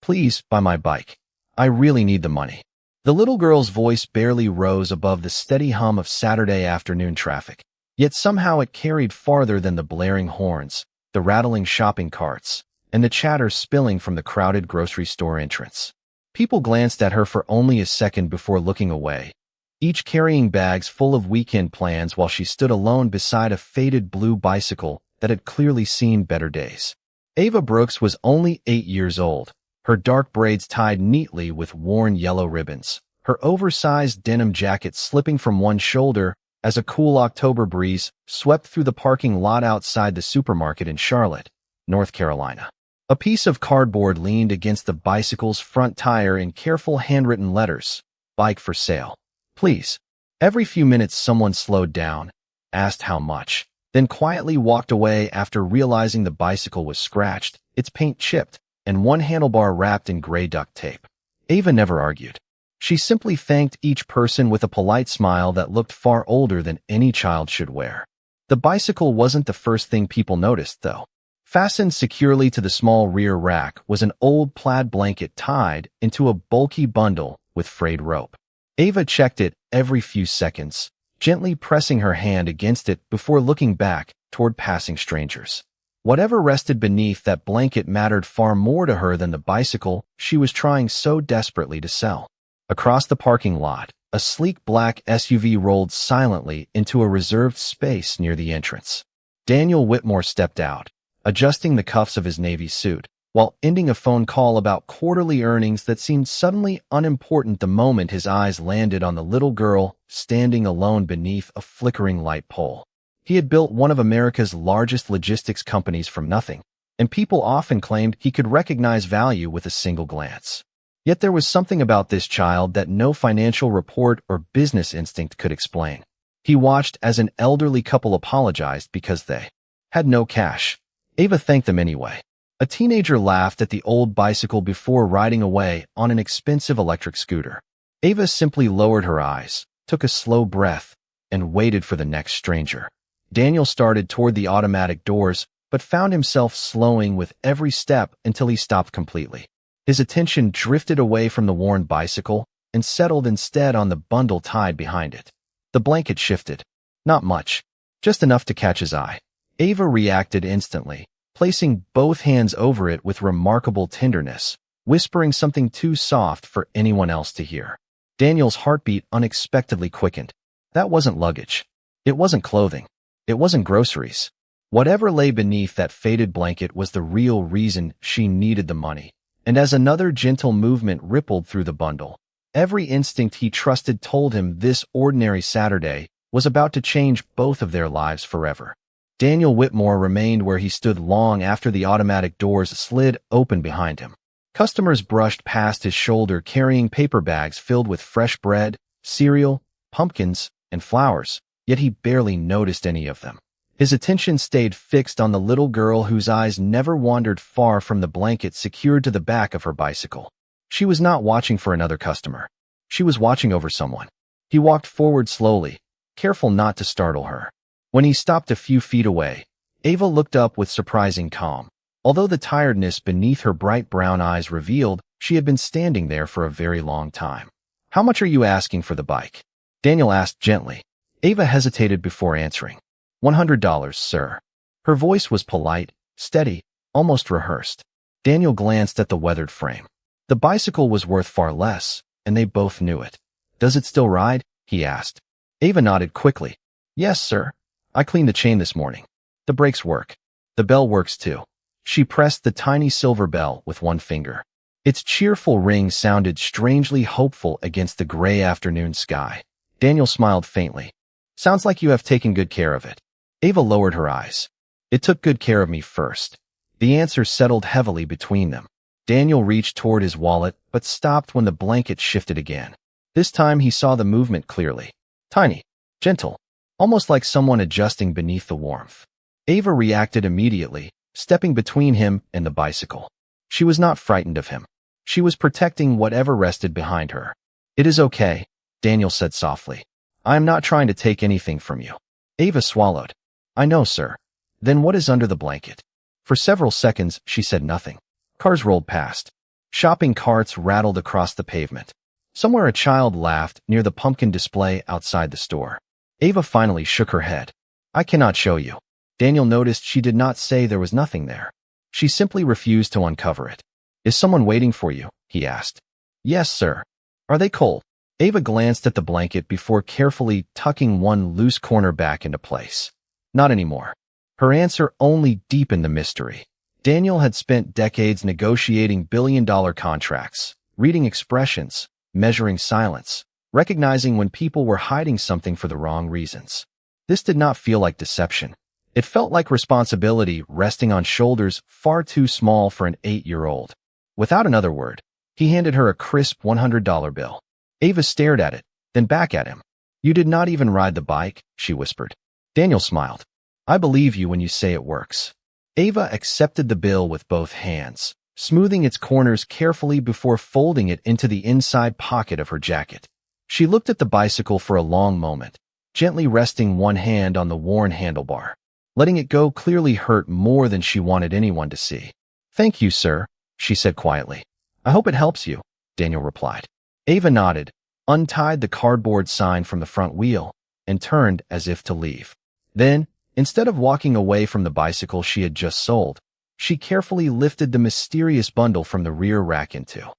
Please, buy my bike. I really need the money. The little girl's voice barely rose above the steady hum of Saturday afternoon traffic, yet somehow it carried farther than the blaring horns, the rattling shopping carts, and the chatter spilling from the crowded grocery store entrance. People glanced at her for only a second before looking away, each carrying bags full of weekend plans while she stood alone beside a faded blue bicycle that had clearly seen better days. Ava Brooks was only 8 years old, her dark braids tied neatly with worn yellow ribbons, her oversized denim jacket slipping from one shoulder as a cool October breeze swept through the parking lot outside the supermarket in Charlotte, North Carolina. A piece of cardboard leaned against the bicycle's front tire in careful handwritten letters, "Bike for sale. Please." Every few minutes someone slowed down, asked how much, then quietly walked away after realizing the bicycle was scratched, its paint chipped, and one handlebar wrapped in gray duct tape. Ava never argued. She simply thanked each person with a polite smile that looked far older than any child should wear. The bicycle wasn't the first thing people noticed, though. Fastened securely to the small rear rack was an old plaid blanket tied into a bulky bundle with frayed rope. Ava checked it every few seconds, gently pressing her hand against it before looking back toward passing strangers. Whatever rested beneath that blanket mattered far more to her than the bicycle she was trying so desperately to sell. Across the parking lot, a sleek black SUV rolled silently into a reserved space near the entrance. Daniel Whitmore stepped out, adjusting the cuffs of his navy suit, while ending a phone call about quarterly earnings that seemed suddenly unimportant the moment his eyes landed on the little girl standing alone beneath a flickering light pole. He had built one of America's largest logistics companies from nothing, and people often claimed he could recognize value with a single glance. Yet there was something about this child that no financial report or business instinct could explain. He watched as an elderly couple apologized because they had no cash. Ava thanked them anyway. A teenager laughed at the old bicycle before riding away on an expensive electric scooter. Ava simply lowered her eyes, took a slow breath, and waited for the next stranger. Daniel started toward the automatic doors, but found himself slowing with every step until he stopped completely. His attention drifted away from the worn bicycle and settled instead on the bundle tied behind it. The blanket shifted. Not much, just enough to catch his eye. Ava reacted instantly, placing both hands over it with remarkable tenderness, whispering something too soft for anyone else to hear. Daniel's heartbeat unexpectedly quickened. That wasn't luggage. It wasn't clothing. It wasn't groceries. Whatever lay beneath that faded blanket was the real reason she needed the money. And as another gentle movement rippled through the bundle, every instinct he trusted told him this ordinary Saturday was about to change both of their lives forever. Daniel Whitmore remained where he stood long after the automatic doors slid open behind him. Customers brushed past his shoulder carrying paper bags filled with fresh bread, cereal, pumpkins, and flowers, yet he barely noticed any of them. His attention stayed fixed on the little girl whose eyes never wandered far from the blanket secured to the back of her bicycle. She was not watching for another customer. She was watching over someone. He walked forward slowly, careful not to startle her. When he stopped a few feet away, Ava looked up with surprising calm. Although the tiredness beneath her bright brown eyes revealed she had been standing there for a very long time. "How much are you asking for the bike?" Daniel asked gently. Ava hesitated before answering. $100, sir. Her voice was polite, steady, almost rehearsed. Daniel glanced at the weathered frame. The bicycle was worth far less, and they both knew it. "Does it still ride?" he asked. Ava nodded quickly. "Yes, sir. I cleaned the chain this morning. The brakes work. The bell works too." She pressed the tiny silver bell with one finger. Its cheerful ring sounded strangely hopeful against the gray afternoon sky. Daniel smiled faintly. "Sounds like you have taken good care of it." Ava lowered her eyes. "It took good care of me first." The answer settled heavily between them. Daniel reached toward his wallet, but stopped when the blanket shifted again. This time he saw the movement clearly. Tiny, gentle, almost like someone adjusting beneath the warmth. Ava reacted immediately, stepping between him and the bicycle. She was not frightened of him. She was protecting whatever rested behind her. "It is okay," Daniel said softly. "I am not trying to take anything from you." Ava swallowed. "I know, sir." "Then what is under the blanket?" For several seconds, she said nothing. Cars rolled past. Shopping carts rattled across the pavement. Somewhere a child laughed near the pumpkin display outside the store. Ava finally shook her head. I cannot show you. Daniel noticed she did not say there was nothing there. She simply refused to uncover it. Is someone waiting for you? He asked. Yes, sir. Are they cold? Ava glanced at the blanket before carefully tucking one loose corner back into place. Not anymore. Her answer only deepened the mystery. Daniel had spent decades negotiating billion-dollar contracts, reading expressions, measuring silence, recognizing when people were hiding something for the wrong reasons. This did not feel like deception. It felt like responsibility resting on shoulders far too small for an 8-year-old. Without another word, he handed her a crisp $100 bill. Ava stared at it, then back at him. You did not even ride the bike, she whispered. Daniel smiled. I believe you when you say it works. Ava accepted the bill with both hands, smoothing its corners carefully before folding it into the inside pocket of her jacket. She looked at the bicycle for a long moment, gently resting one hand on the worn handlebar. Letting it go clearly hurt more than she wanted anyone to see. Thank you, sir, she said quietly. I hope it helps you, Daniel replied. Ava nodded, untied the cardboard sign from the front wheel, and turned as if to leave. Then, instead of walking away from the bicycle she had just sold, she carefully lifted the mysterious bundle from the rear rack into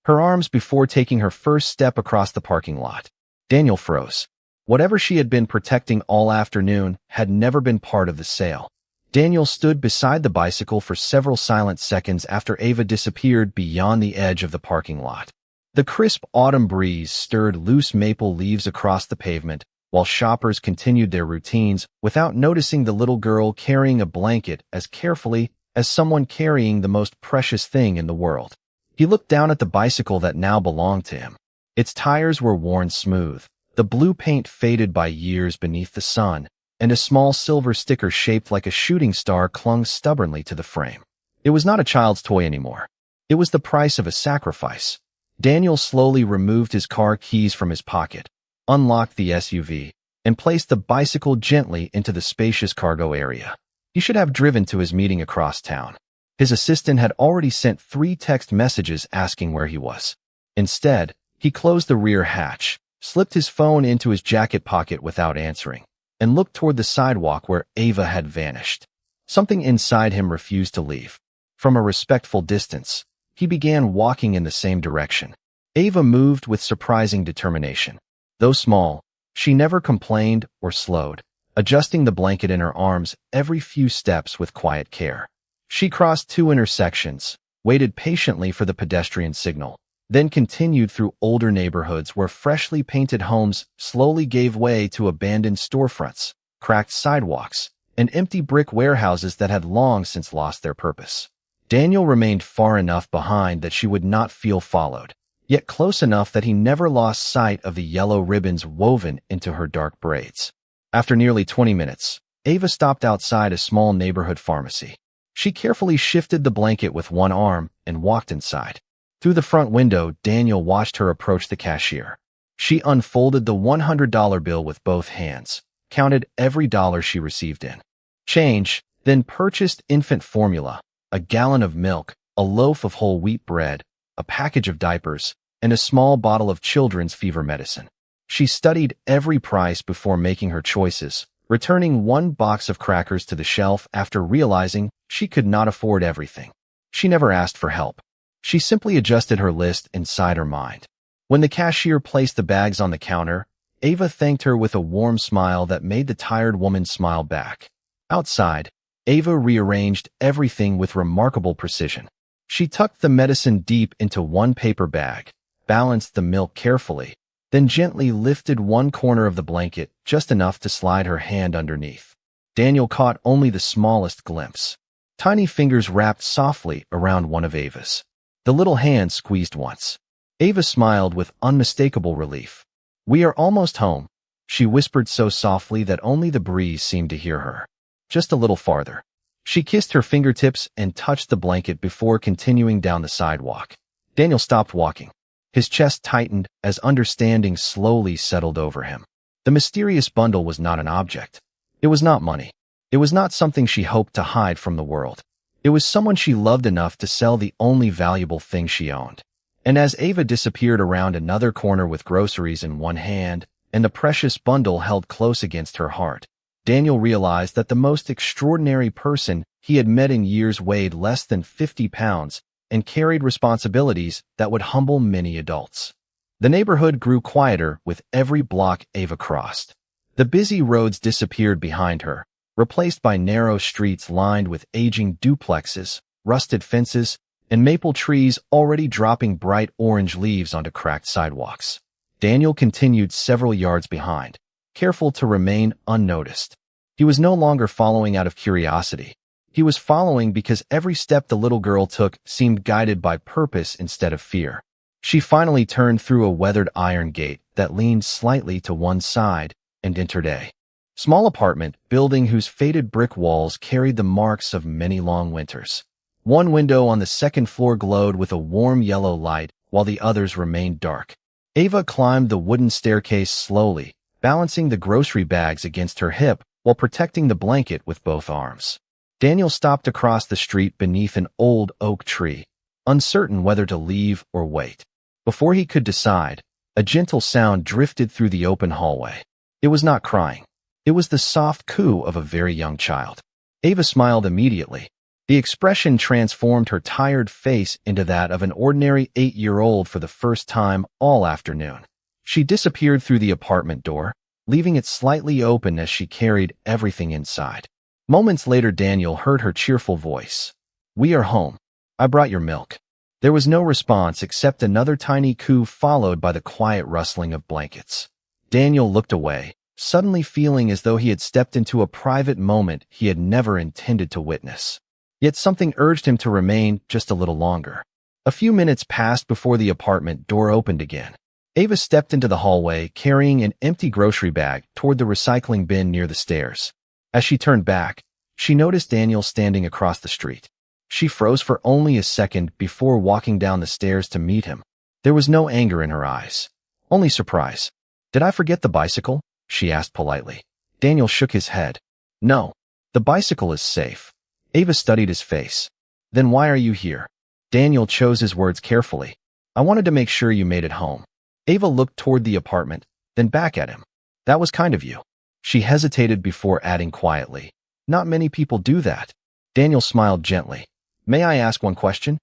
her arms before taking her first step across the parking lot. Daniel froze. Whatever she had been protecting all afternoon had never been part of the sale. Daniel stood beside the bicycle for several silent seconds after Ava disappeared beyond the edge of the parking lot. The crisp autumn breeze stirred loose maple leaves across the pavement, while shoppers continued their routines without noticing the little girl carrying a blanket as carefully as someone carrying the most precious thing in the world. He looked down at the bicycle that now belonged to him. Its tires were worn smooth, the blue paint faded by years beneath the sun, and a small silver sticker shaped like a shooting star clung stubbornly to the frame. It was not a child's toy anymore. It was the price of a sacrifice. Daniel slowly removed his car keys from his pocket, unlocked the SUV, and placed the bicycle gently into the spacious cargo area. He should have driven to his meeting across town. His assistant had already sent 3 text messages asking where he was. Instead, he closed the rear hatch, slipped his phone into his jacket pocket without answering, and looked toward the sidewalk where Ava had vanished. Something inside him refused to leave. From a respectful distance, he began walking in the same direction. Ava moved with surprising determination. Though small, she never complained or slowed, adjusting the blanket in her arms every few steps with quiet care. She crossed 2 intersections, waited patiently for the pedestrian signal, then continued through older neighborhoods where freshly painted homes slowly gave way to abandoned storefronts, cracked sidewalks, and empty brick warehouses that had long since lost their purpose. Daniel remained far enough behind that she would not feel followed, yet close enough that he never lost sight of the yellow ribbons woven into her dark braids. After nearly 20 minutes, Ava stopped outside a small neighborhood pharmacy. She carefully shifted the blanket with one arm and walked inside. Through the front window, Daniel watched her approach the cashier. She unfolded the $100 bill with both hands, counted every dollar she received in change, then purchased infant formula, a gallon of milk, a loaf of whole wheat bread, a package of diapers, and a small bottle of children's fever medicine. She studied every price before making her choices, returning 1 box of crackers to the shelf after realizing she could not afford everything. She never asked for help. She simply adjusted her list inside her mind. When the cashier placed the bags on the counter, Ava thanked her with a warm smile that made the tired woman smile back. Outside, Ava rearranged everything with remarkable precision. She tucked the medicine deep into one paper bag, balanced the milk carefully, then gently lifted one corner of the blanket just enough to slide her hand underneath. Daniel caught only the smallest glimpse. Tiny fingers wrapped softly around one of Ava's. The little hand squeezed once. Ava smiled with unmistakable relief. We are almost home, she whispered so softly that only the breeze seemed to hear her. Just a little farther. She kissed her fingertips and touched the blanket before continuing down the sidewalk. Daniel stopped walking. His chest tightened as understanding slowly settled over him. The mysterious bundle was not an object. It was not money. It was not something she hoped to hide from the world. It was someone she loved enough to sell the only valuable thing she owned. And as Ava disappeared around another corner with groceries in one hand and the precious bundle held close against her heart, Daniel realized that the most extraordinary person he had met in years weighed less than 50 pounds and carried responsibilities that would humble many adults. The neighborhood grew quieter with every block Ava crossed. The busy roads disappeared behind her, replaced by narrow streets lined with aging duplexes, rusted fences, and maple trees already dropping bright orange leaves onto cracked sidewalks. Daniel continued several yards behind, careful to remain unnoticed. He was no longer following out of curiosity. He was following because every step the little girl took seemed guided by purpose instead of fear. She finally turned through a weathered iron gate that leaned slightly to one side and entered a small apartment building whose faded brick walls carried the marks of many long winters. One window on the second floor glowed with a warm yellow light, while the others remained dark. Ava climbed the wooden staircase slowly, balancing the grocery bags against her hip while protecting the blanket with both arms. Daniel stopped across the street beneath an old oak tree, uncertain whether to leave or wait. Before he could decide, a gentle sound drifted through the open hallway. It was not crying. It was the soft coo of a very young child. Ava smiled immediately. The expression transformed her tired face into that of an ordinary 8-year-old for the first time all afternoon. She disappeared through the apartment door, leaving it slightly open as she carried everything inside. Moments later, Daniel heard her cheerful voice. "We are home. I brought your milk." There was no response except another tiny coo followed by the quiet rustling of blankets. Daniel looked away, suddenly feeling as though he had stepped into a private moment he had never intended to witness. Yet something urged him to remain just a little longer. A few minutes passed before the apartment door opened again. Ava stepped into the hallway, carrying an empty grocery bag toward the recycling bin near the stairs. As she turned back, she noticed Daniel standing across the street. She froze for only a second before walking down the stairs to meet him. There was no anger in her eyes, only surprise. "Did I forget the bicycle?" she asked politely. Daniel shook his head. "No, the bicycle is safe." Ava studied his face. "Then why are you here?" Daniel chose his words carefully. "I wanted to make sure you made it home." Ava looked toward the apartment, then back at him. "That was kind of you." She hesitated before adding quietly, "Not many people do that." Daniel smiled gently. "May I ask one question?"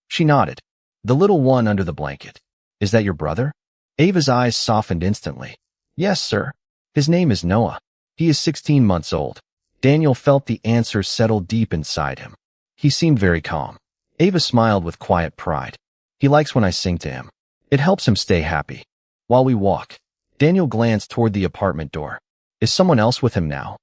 She nodded. "The little one under the blanket. Is that your brother?" Ava's eyes softened instantly. "Yes, sir. His name is Noah. He is 16 months old." Daniel felt the answer settle deep inside him. He seemed very calm. Ava smiled with quiet pride. "He likes when I sing to him. It helps him stay happy." While we walk, Daniel glanced toward the apartment door. "Is someone else with him now?"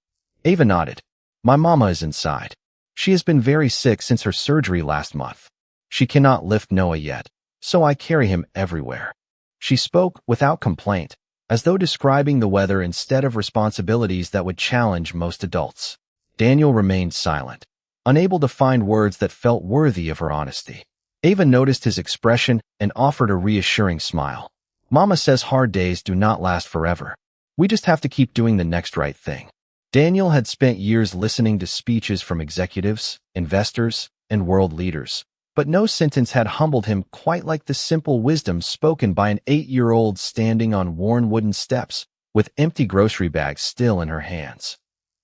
Ava nodded. "My mama is inside. She has been very sick since her surgery last month. She cannot lift Noah yet, so I carry him everywhere." She spoke without complaint, as though describing the weather instead of responsibilities that would challenge most adults. Daniel remained silent, unable to find words that felt worthy of her honesty. Ava noticed his expression and offered a reassuring smile. "Mama says hard days do not last forever. We just have to keep doing the next right thing." Daniel had spent years listening to speeches from executives, investors, and world leaders, but no sentence had humbled him quite like the simple wisdom spoken by an 8-year-old standing on worn wooden steps, with empty grocery bags still in her hands.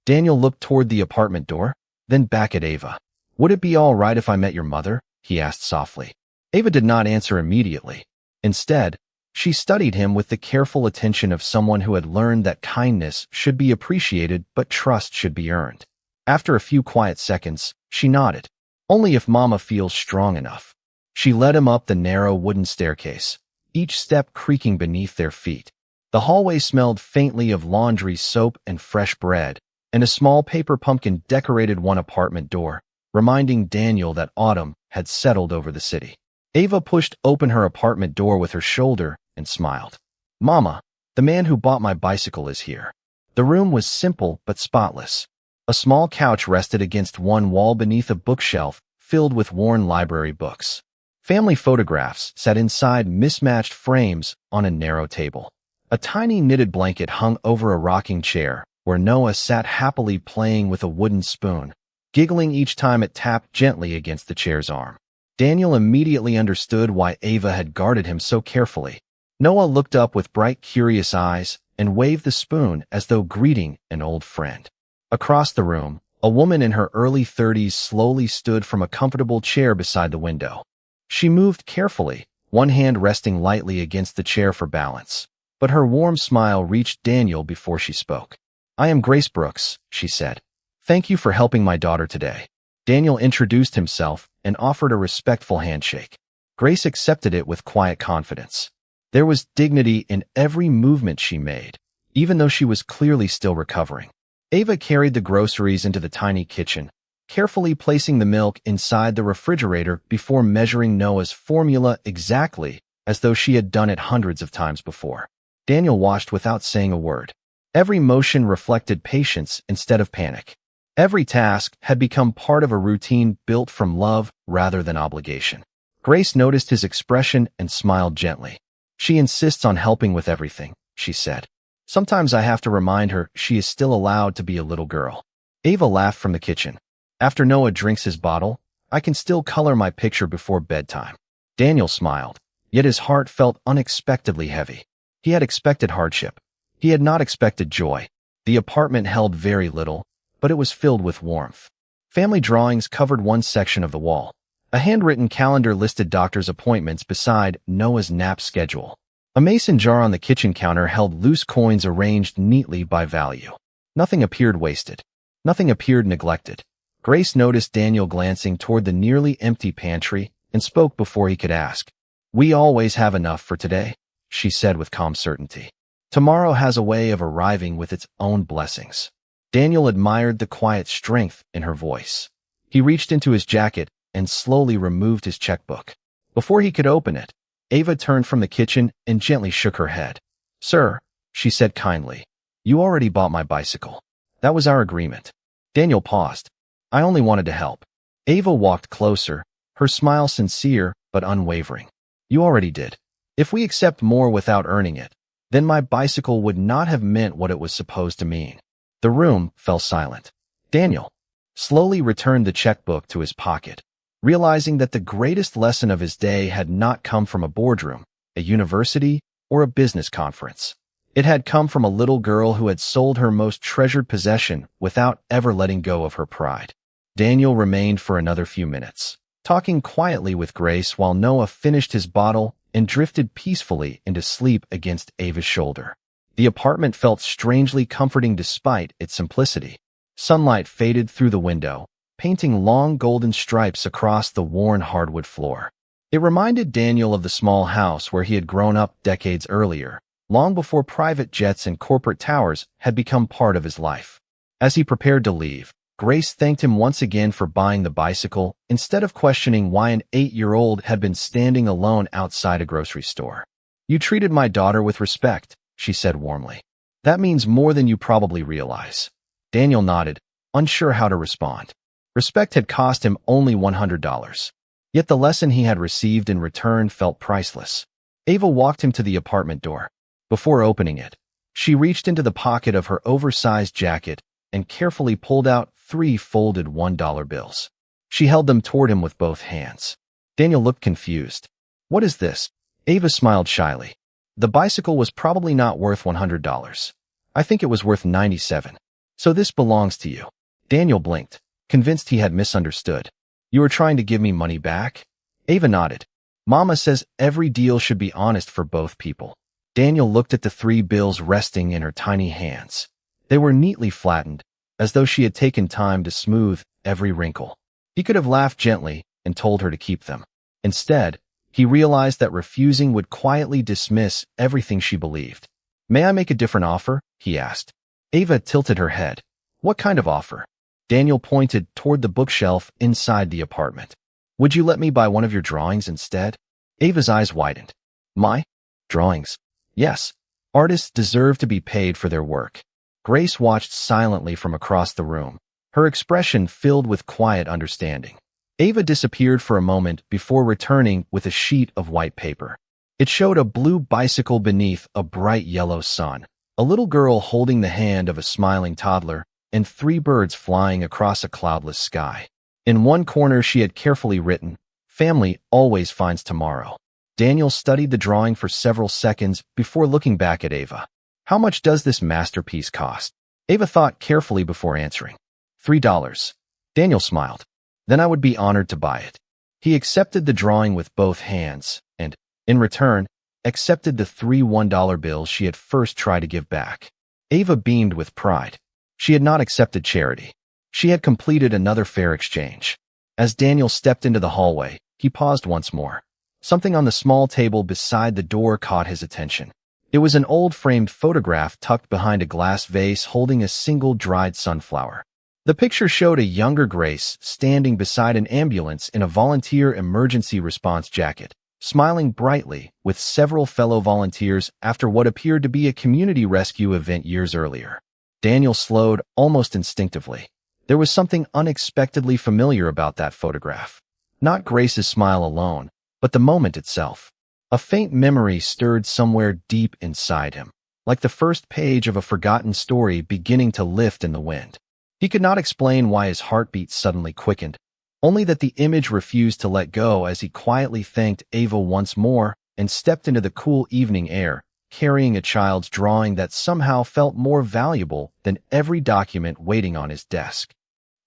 Daniel looked toward the apartment door, then back at Ava. "Would it be all right if I met your mother?" he asked softly. Ava did not answer immediately. Instead, she studied him with the careful attention of someone who had learned that kindness should be appreciated but trust should be earned. After a few quiet seconds, she nodded. "Only if Mama feels strong enough." She led him up the narrow wooden staircase, each step creaking beneath their feet. The hallway smelled faintly of laundry soap and fresh bread, and a small paper pumpkin decorated one apartment door, reminding Daniel that autumn had settled over the city. Ava pushed open her apartment door with her shoulder and smiled. "Mama, the man who bought my bicycle is here." The room was simple but spotless. A small couch rested against one wall beneath a bookshelf filled with worn library books. Family photographs sat inside mismatched frames on a narrow table. A tiny knitted blanket hung over a rocking chair where Noah sat happily playing with a wooden spoon. giggling each time it tapped gently against the chair's arm. Daniel immediately understood why Ava had guarded him so carefully. Noah looked up with bright, curious eyes and waved the spoon as though greeting an old friend. Across the room, a woman in her early 30s slowly stood from a comfortable chair beside the window. She moved carefully, one hand resting lightly against the chair for balance. But her warm smile reached Daniel before she spoke. "I am Grace Brooks," she said. "Thank you for helping my daughter today." Daniel introduced himself and offered a respectful handshake. Grace accepted it with quiet confidence. There was dignity in every movement she made, even though she was clearly still recovering. Ava carried the groceries into the tiny kitchen, carefully placing the milk inside the refrigerator before measuring Noah's formula exactly as though she had done it hundreds of times before. Daniel watched without saying a word. Every motion reflected patience instead of panic. Every task had become part of a routine built from love rather than obligation. Grace noticed his expression and smiled gently. "She insists on helping with everything," she said. "Sometimes I have to remind her she is still allowed to be a little girl." Ava laughed from the kitchen. "After Noah drinks his bottle, I can still color my picture before bedtime." Daniel smiled, yet his heart felt unexpectedly heavy. He had expected hardship. He had not expected joy. The apartment held very little, but it was filled with warmth. Family drawings covered one section of the wall. A handwritten calendar listed doctor's appointments beside Noah's nap schedule. A mason jar on the kitchen counter held loose coins arranged neatly by value. Nothing appeared wasted. Nothing appeared neglected. Grace noticed Daniel glancing toward the nearly empty pantry and spoke before he could ask. "We always have enough for today," she said with calm certainty. "Tomorrow has a way of arriving with its own blessings." Daniel admired the quiet strength in her voice. He reached into his jacket and slowly removed his checkbook. Before he could open it, Ava turned from the kitchen and gently shook her head. "Sir," she said kindly, "you already bought my bicycle. That was our agreement." Daniel paused. "I only wanted to help." Ava walked closer, her smile sincere but unwavering. "You already did. If we accept more without earning it, then my bicycle would not have meant what it was supposed to mean." The room fell silent. Daniel slowly returned the checkbook to his pocket, realizing that the greatest lesson of his day had not come from a boardroom, a university, or a business conference. It had come from a little girl who had sold her most treasured possession without ever letting go of her pride. Daniel remained for another few minutes, talking quietly with Grace while Noah finished his bottle and drifted peacefully into sleep against Ava's shoulder. The apartment felt strangely comforting despite its simplicity. Sunlight faded through the window, painting long golden stripes across the worn hardwood floor. It reminded Daniel of the small house where he had grown up decades earlier, long before private jets and corporate towers had become part of his life. As he prepared to leave, Grace thanked him once again for buying the bicycle instead of questioning why an 8-year-old had been standing alone outside a grocery store. "You treated my daughter with respect," she said warmly. "That means more than you probably realize." Daniel nodded, unsure how to respond. Respect had cost him only $100. Yet the lesson he had received in return felt priceless. Ava walked him to the apartment door. Before opening it, she reached into the pocket of her oversized jacket and carefully pulled out 3 folded $1 bills. She held them toward him with both hands. Daniel looked confused. "What is this?" Ava smiled shyly. "The bicycle was probably not worth $100. I think it was worth $97. So this belongs to you." Daniel blinked, convinced he had misunderstood. "You are trying to give me money back?" Ava nodded. "Mama says every deal should be honest for both people." Daniel looked at the 3 bills resting in her tiny hands. They were neatly flattened, as though she had taken time to smooth every wrinkle. He could have laughed gently and told her to keep them. Instead, he realized that refusing would quietly dismiss everything she believed. "May I make a different offer?" he asked. Ava tilted her head. "What kind of offer?" Daniel pointed toward the bookshelf inside the apartment. "Would you let me buy one of your drawings instead?" Ava's eyes widened. "My drawings?" "Yes. Artists deserve to be paid for their work." Grace watched silently from across the room, her expression filled with quiet understanding. Ava disappeared for a moment before returning with a sheet of white paper. It showed a blue bicycle beneath a bright yellow sun, a little girl holding the hand of a smiling toddler, and 3 birds flying across a cloudless sky. In one corner she had carefully written, "Family always finds tomorrow." Daniel studied the drawing for several seconds before looking back at Ava. "How much does this masterpiece cost?" Ava thought carefully before answering. $3. Daniel smiled. "Then I would be honored to buy it." He accepted the drawing with both hands and, in return, accepted the 3 $1 bills she had first tried to give back. Ava beamed with pride. She had not accepted charity. She had completed another fair exchange. As Daniel stepped into the hallway, he paused once more. Something on the small table beside the door caught his attention. It was an old framed photograph tucked behind a glass vase holding a single dried sunflower. The picture showed a younger Grace standing beside an ambulance in a volunteer emergency response jacket, smiling brightly with several fellow volunteers after what appeared to be a community rescue event years earlier. Daniel slowed almost instinctively. There was something unexpectedly familiar about that photograph. Not Grace's smile alone, but the moment itself. A faint memory stirred somewhere deep inside him, like the first page of a forgotten story beginning to lift in the wind. He could not explain why his heartbeat suddenly quickened, only that the image refused to let go as he quietly thanked Ava once more and stepped into the cool evening air, carrying a child's drawing that somehow felt more valuable than every document waiting on his desk.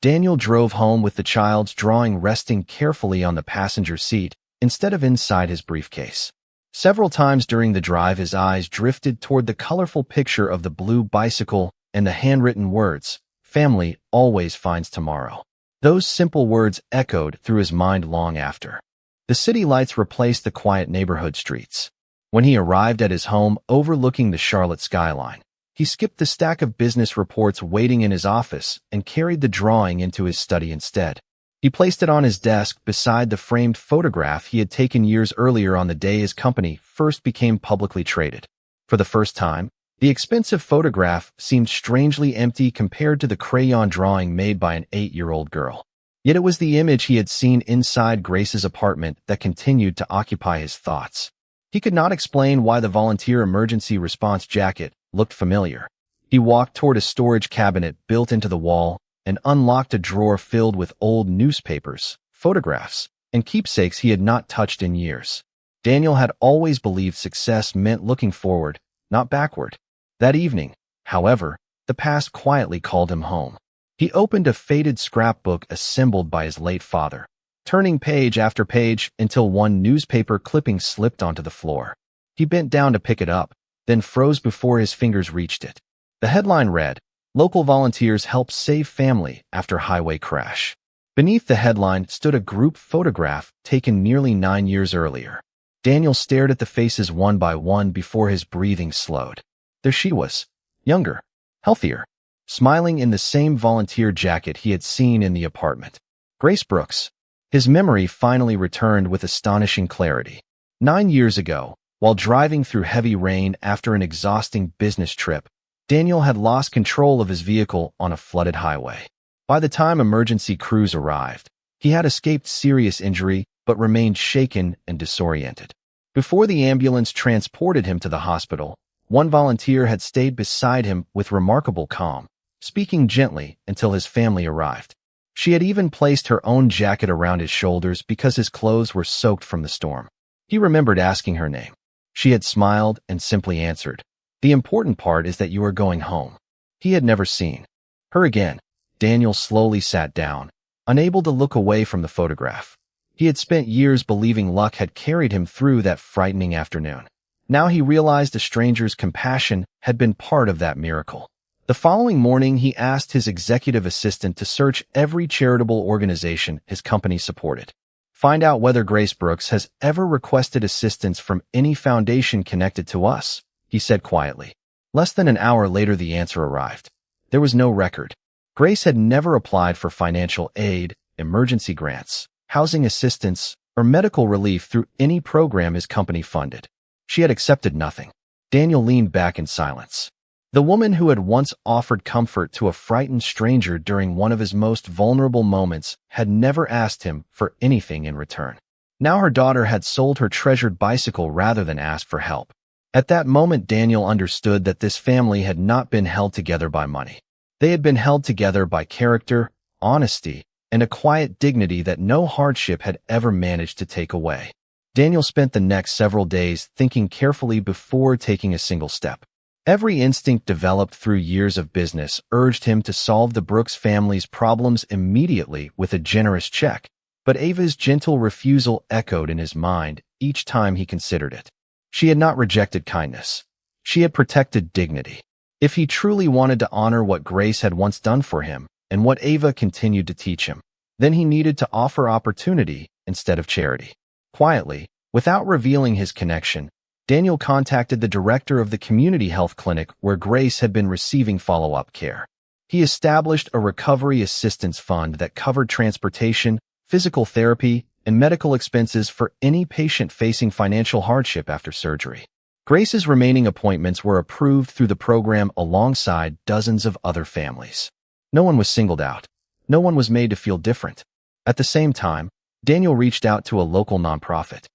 Daniel drove home with the child's drawing resting carefully on the passenger seat instead of inside his briefcase. Several times during the drive his eyes drifted toward the colorful picture of the blue bicycle and the handwritten words, "Family always finds tomorrow." Those simple words echoed through his mind long after. The city lights replaced the quiet neighborhood streets. When he arrived at his home overlooking the Charlotte skyline, he skipped the stack of business reports waiting in his office and carried the drawing into his study instead. He placed it on his desk beside the framed photograph he had taken years earlier on the day his company first became publicly traded. For the first time, the expensive photograph seemed strangely empty compared to the crayon drawing made by an 8-year-old girl. Yet it was the image he had seen inside Grace's apartment that continued to occupy his thoughts. He could not explain why the volunteer emergency response jacket looked familiar. He walked toward a storage cabinet built into the wall and unlocked a drawer filled with old newspapers, photographs, and keepsakes he had not touched in years. Daniel had always believed success meant looking forward, not backward. That evening, however, the past quietly called him home. He opened a faded scrapbook assembled by his late father, turning page after page until one newspaper clipping slipped onto the floor. He bent down to pick it up, then froze before his fingers reached it. The headline read, "Local volunteers help save family after highway crash." Beneath the headline stood a group photograph taken nearly 9 years earlier. Daniel stared at the faces one by one before his breathing slowed. There she was, younger, healthier, smiling in the same volunteer jacket he had seen in the apartment. Grace Brooks. His memory finally returned with astonishing clarity. 9 years ago, while driving through heavy rain after an exhausting business trip, Daniel had lost control of his vehicle on a flooded highway. By the time emergency crews arrived, he had escaped serious injury but remained shaken and disoriented. Before the ambulance transported him to the hospital, one volunteer had stayed beside him with remarkable calm, speaking gently until his family arrived. She had even placed her own jacket around his shoulders because his clothes were soaked from the storm. He remembered asking her name. She had smiled and simply answered, "The important part is that you are going home." He had never seen her again. Daniel slowly sat down, unable to look away from the photograph. He had spent years believing luck had carried him through that frightening afternoon. Now he realized a stranger's compassion had been part of that miracle. The following morning, he asked his executive assistant to search every charitable organization his company supported. "Find out whether Grace Brooks has ever requested assistance from any foundation connected to us," he said quietly. Less than an hour later, the answer arrived. There was no record. Grace had never applied for financial aid, emergency grants, housing assistance, or medical relief through any program his company funded. She had accepted nothing. Daniel leaned back in silence. The woman who had once offered comfort to a frightened stranger during one of his most vulnerable moments had never asked him for anything in return. Now her daughter had sold her treasured bicycle rather than ask for help. At that moment, Daniel understood that this family had not been held together by money. They had been held together by character, honesty, and a quiet dignity that no hardship had ever managed to take away. Daniel spent the next several days thinking carefully before taking a single step. Every instinct developed through years of business urged him to solve the Brooks family's problems immediately with a generous check, but Ava's gentle refusal echoed in his mind each time he considered it. She had not rejected kindness. She had protected dignity. If he truly wanted to honor what Grace had once done for him and what Ava continued to teach him, then he needed to offer opportunity instead of charity. Quietly, without revealing his connection, Daniel contacted the director of the community health clinic where Grace had been receiving follow-up care. He established a recovery assistance fund that covered transportation, physical therapy, and medical expenses for any patient facing financial hardship after surgery. Grace's remaining appointments were approved through the program alongside dozens of other families. No one was singled out. No one was made to feel different. At the same time, Daniel reached out to a local nonprofit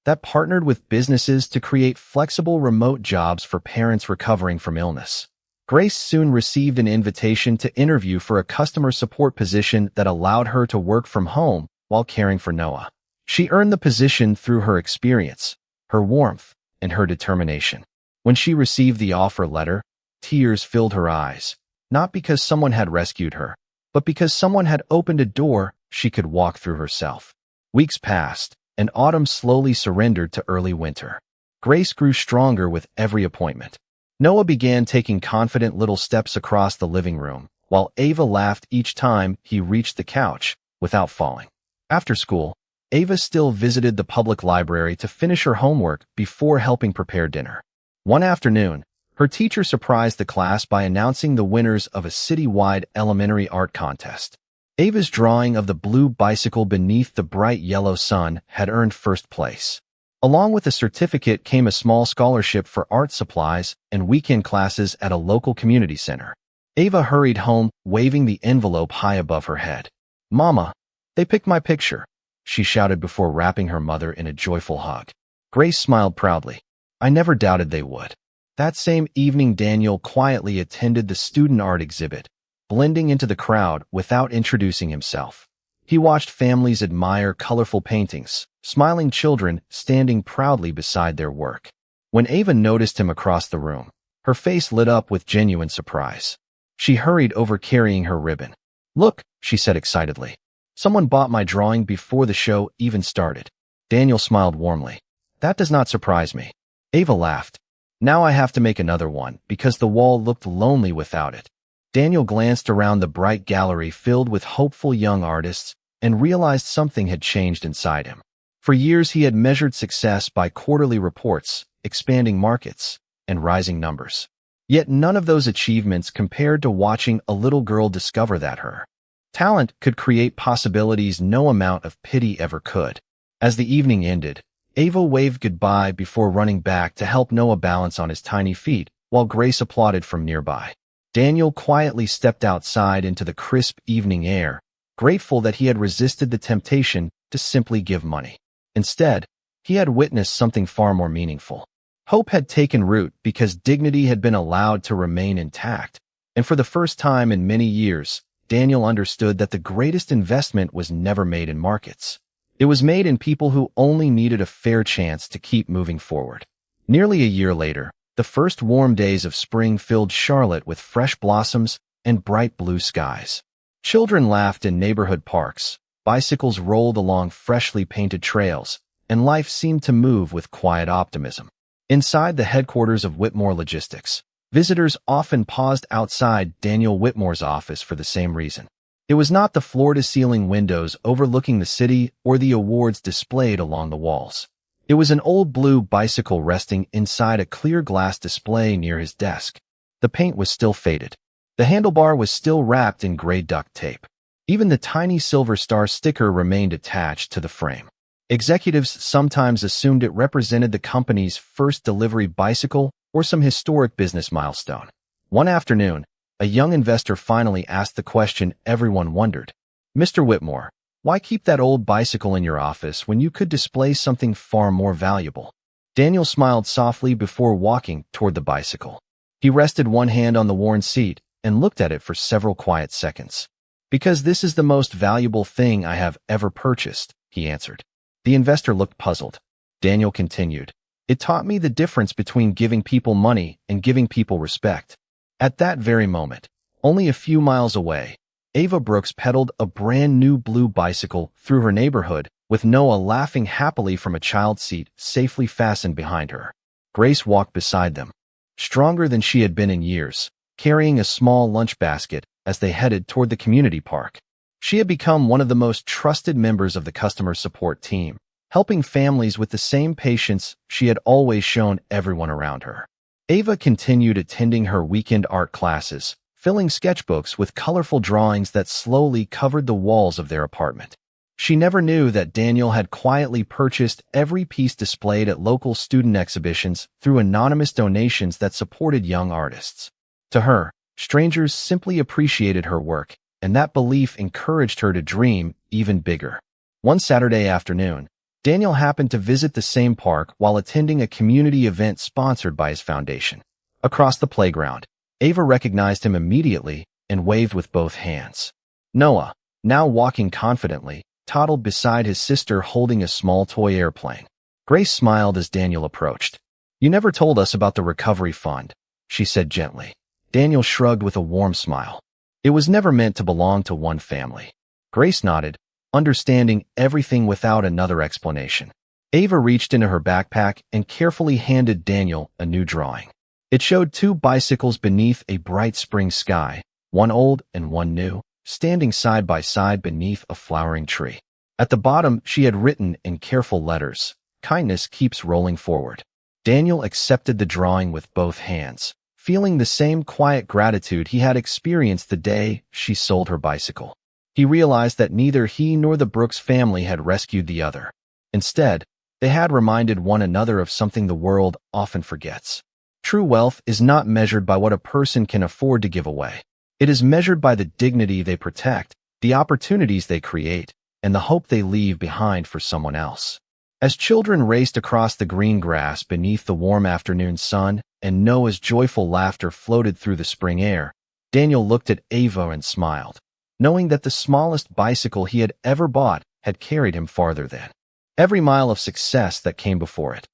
that partnered with businesses to create flexible remote jobs for parents recovering from illness. Grace soon received an invitation to interview for a customer support position that allowed her to work from home while caring for Noah. She earned the position through her experience, her warmth, and her determination. When she received the offer letter, tears filled her eyes, not because someone had rescued her, but because someone had opened a door she could walk through herself. Weeks passed, and autumn slowly surrendered to early winter. Grace grew stronger with every appointment. Noah began taking confident little steps across the living room, while Ava laughed each time he reached the couch without falling. After school, Ava still visited the public library to finish her homework before helping prepare dinner. One afternoon, her teacher surprised the class by announcing the winners of a citywide elementary art contest. Ava's drawing of the blue bicycle beneath the bright yellow sun had earned first place. Along with a certificate came a small scholarship for art supplies and weekend classes at a local community center. Ava hurried home, waving the envelope high above her head. "Mama, they picked my picture," she shouted before wrapping her mother in a joyful hug. Grace smiled proudly. "I never doubted they would." That same evening, Daniel quietly attended the student art exhibit, blending into the crowd without introducing himself. He watched families admire colorful paintings, smiling children standing proudly beside their work. When Ava noticed him across the room, her face lit up with genuine surprise. She hurried over carrying her ribbon. "Look," she said excitedly. "Someone bought my drawing before the show even started." Daniel smiled warmly. "That does not surprise me." Ava laughed. "Now I have to make another one because the wall looked lonely without it." Daniel glanced around the bright gallery filled with hopeful young artists and realized something had changed inside him. For years he had measured success by quarterly reports, expanding markets, and rising numbers. Yet none of those achievements compared to watching a little girl discover that her talent could create possibilities no amount of pity ever could. As the evening ended, Ava waved goodbye before running back to help Noah balance on his tiny feet, while Grace applauded from nearby. Daniel quietly stepped outside into the crisp evening air, grateful that he had resisted the temptation to simply give money. Instead, he had witnessed something far more meaningful. Hope had taken root because dignity had been allowed to remain intact, and for the first time in many years, Daniel understood that the greatest investment was never made in markets. It was made in people who only needed a fair chance to keep moving forward. Nearly a year later, the first warm days of spring filled Charlotte with fresh blossoms and bright blue skies. Children laughed in neighborhood parks, bicycles rolled along freshly painted trails, and life seemed to move with quiet optimism. Inside the headquarters of Whitmore Logistics, visitors often paused outside Daniel Whitmore's office for the same reason. It was not the floor-to-ceiling windows overlooking the city or the awards displayed along the walls. It was an old blue bicycle resting inside a clear glass display near his desk. The paint was still faded. The handlebar was still wrapped in gray duct tape. Even the tiny silver star sticker remained attached to the frame. Executives sometimes assumed it represented the company's first delivery bicycle or some historic business milestone. One afternoon, a young investor finally asked the question everyone wondered. "Mr. Whitmore, why keep that old bicycle in your office when you could display something far more valuable?" Daniel smiled softly before walking toward the bicycle. He rested one hand on the worn seat and looked at it for several quiet seconds. "Because this is the most valuable thing I have ever purchased," he answered. The investor looked puzzled. Daniel continued, "It taught me the difference between giving people money and giving people respect." At that very moment, only a few miles away, Ava Brooks pedaled a brand new blue bicycle through her neighborhood, with Noah laughing happily from a child seat safely fastened behind her. Grace walked beside them, stronger than she had been in years, carrying a small lunch basket as they headed toward the community park. She had become one of the most trusted members of the customer support team, helping families with the same patience she had always shown everyone around her. Ava continued attending her weekend art classes, filling sketchbooks with colorful drawings that slowly covered the walls of their apartment. She never knew that Daniel had quietly purchased every piece displayed at local student exhibitions through anonymous donations that supported young artists. To her, strangers simply appreciated her work, and that belief encouraged her to dream even bigger. One Saturday afternoon, Daniel happened to visit the same park while attending a community event sponsored by his foundation. Across the playground, Ava recognized him immediately and waved with both hands. Noah, now walking confidently, toddled beside his sister holding a small toy airplane. Grace smiled as Daniel approached. "You never told us about the recovery fund," she said gently. Daniel shrugged with a warm smile. "It was never meant to belong to one family." Grace nodded, understanding everything without another explanation. Ava reached into her backpack and carefully handed Daniel a new drawing. It showed two bicycles beneath a bright spring sky, one old and one new, standing side by side beneath a flowering tree. At the bottom, she had written in careful letters, "Kindness keeps rolling forward." Daniel accepted the drawing with both hands, feeling the same quiet gratitude he had experienced the day she sold her bicycle. He realized that neither he nor the Brooks family had rescued the other. Instead, they had reminded one another of something the world often forgets. True wealth is not measured by what a person can afford to give away. It is measured by the dignity they protect, the opportunities they create, and the hope they leave behind for someone else. As children raced across the green grass beneath the warm afternoon sun and Noah's joyful laughter floated through the spring air, Daniel looked at Ava and smiled, knowing that the smallest bicycle he had ever bought had carried him farther than every mile of success that came before it.